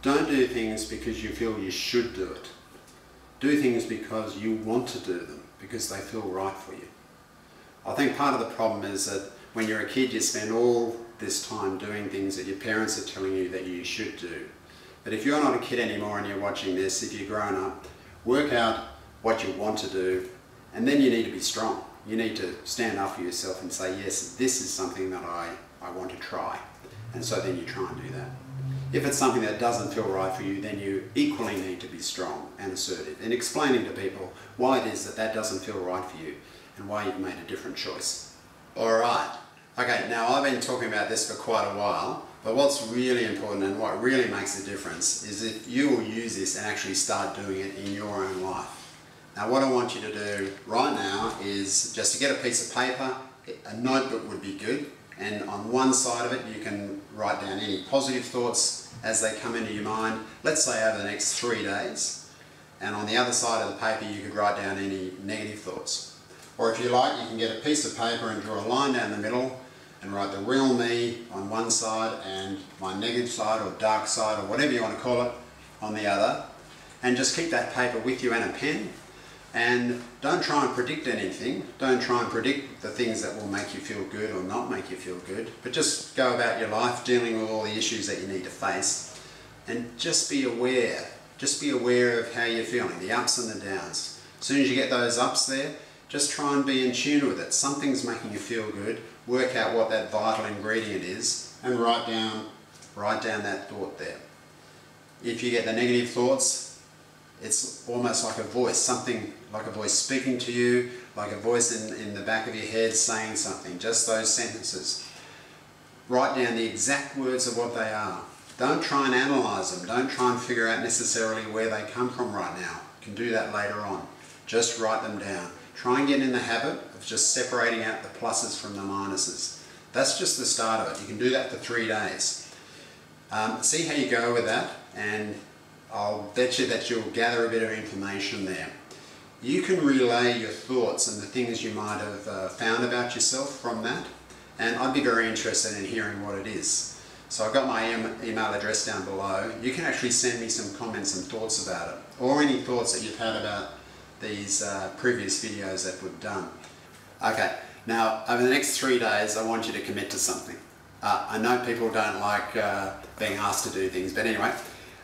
Don't do things because you feel you should do it. Do things because you want to do them, because they feel right for you. I think part of the problem is that when you're a kid you spend all this time doing things that your parents are telling you that you should do. But if you're not a kid anymore and you're watching this, if you're grown up, work out what you want to do, and then you need to be strong. You need to stand up for yourself and say, yes, this is something that I want to try. And so then you try and do that. If it's something that doesn't feel right for you, then you equally need to be strong and assertive in explaining to people why it is that that doesn't feel right for you and why you've made a different choice. Alright, okay, now I've been talking about this for quite a while, but what's really important and what really makes a difference is if you will use this and actually start doing it in your own life. Now what I want you to do right now is just to get a piece of paper, a notebook would be good, and on one side of it you can write down any positive thoughts as they come into your mind, let's say over the next 3 days, and on the other side of the paper you could write down any negative thoughts. Or if you like, you can get a piece of paper and draw a line down the middle and write the real me on one side and my negative side or dark side or whatever you want to call it on the other, and just keep that paper with you and a pen. And don't try and predict anything. Don't try and predict the things that will make you feel good or not make you feel good, but just go about your life dealing with all the issues that you need to face, and just be aware. Just be aware of how you're feeling, the ups and the downs. As soon as you get those ups there, just try and be in tune with it. Something's making you feel good. Work out what that vital ingredient is and write down that thought there. If you get the negative thoughts, it's almost like a voice, something like a voice speaking to you, like a voice in the back of your head saying something, just those sentences. Write down the exact words of what they are. Don't try and analyse them. Don't try and figure out necessarily where they come from right now. You can do that later on. Just write them down. Try and get in the habit of just separating out the pluses from the minuses. That's just the start of it. You can do that for 3 days. See how you go with that, and I'll bet you that you'll gather a bit of information there. You can relay your thoughts and the things you might have found about yourself from that, and I'd be very interested in hearing what it is. So I've got my email address down below. You can actually send me some comments and thoughts about it, or any thoughts that you've had about these previous videos that we've done. Okay, now over the next 3 days I want you to commit to something. I know people don't like being asked to do things, but anyway,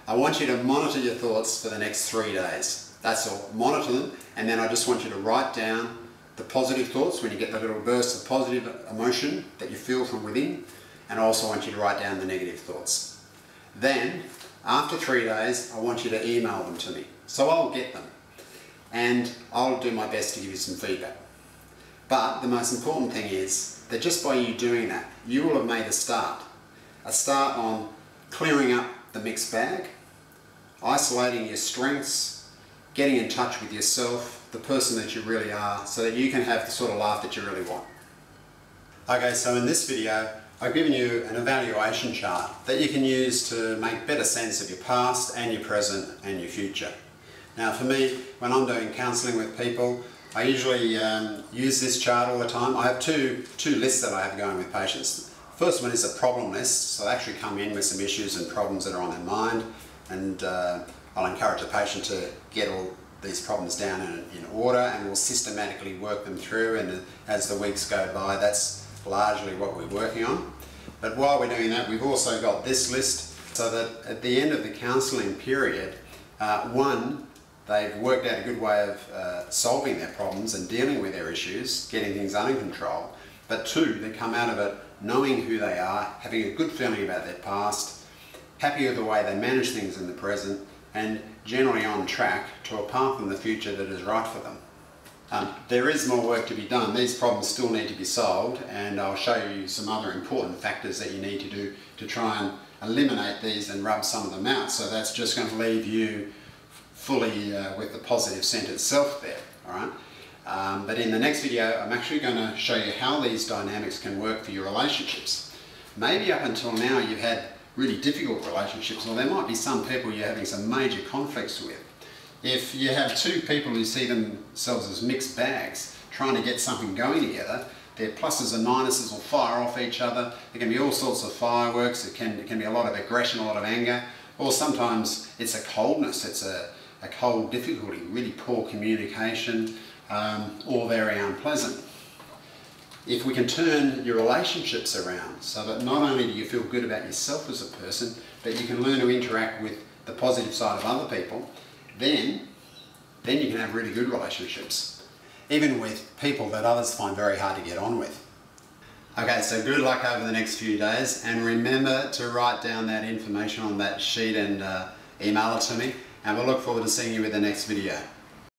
I want you to monitor your thoughts for the next 3 days. That's all. Monitor them, and then I just want you to write down the positive thoughts when you get the little burst of positive emotion that you feel from within, and I also want you to write down the negative thoughts. Then, after 3 days, I want you to email them to me. So I'll get them, and I'll do my best to give you some feedback. But the most important thing is that just by you doing that, you will have made a start on clearing up the mixed bag, isolating your strengths, getting in touch with yourself, the person that you really are, so that you can have the sort of life that you really want. Okay, so in this video, I've given you an evaluation chart that you can use to make better sense of your past and your present and your future. Now for me, when I'm doing counselling with people, I usually use this chart all the time. I have two lists that I have going with patients. First one is a problem list, so they actually come in with some issues and problems that are on their mind, and I'll encourage the patient to get all these problems down in order, and we'll systematically work them through, and as the weeks go by, that's largely what we're working on. But while we're doing that, we've also got this list, so that at the end of the counselling period, one, they've worked out a good way of solving their problems and dealing with their issues, getting things under control, but two, they come out of it knowing who they are, having a good feeling about their past, happy with the way they manage things in the present, and generally on track to a path in the future that is right for them. There is more work to be done. These problems still need to be solved, and I'll show you some other important factors that you need to do to try and eliminate these and rub some of them out. So that's just going to leave you fully with the positive centered self there, all right? But in the next video, I'm actually going to show you how these dynamics can work for your relationships. Maybe up until now you've had really difficult relationships, or there might be some people you're having some major conflicts with. If you have two people who see themselves as mixed bags, trying to get something going together, their pluses and minuses will fire off each other. There can be all sorts of fireworks, it can be a lot of aggression, a lot of anger, Or sometimes it's a coldness, it's a cold difficulty, really poor communication, or very unpleasant. If we can turn your relationships around so that not only do you feel good about yourself as a person, but you can learn to interact with the positive side of other people, then you can have really good relationships, even with people that others find very hard to get on with. Okay, so good luck over the next few days, and remember to write down that information on that sheet and email it to me, and we'll look forward to seeing you with the next video.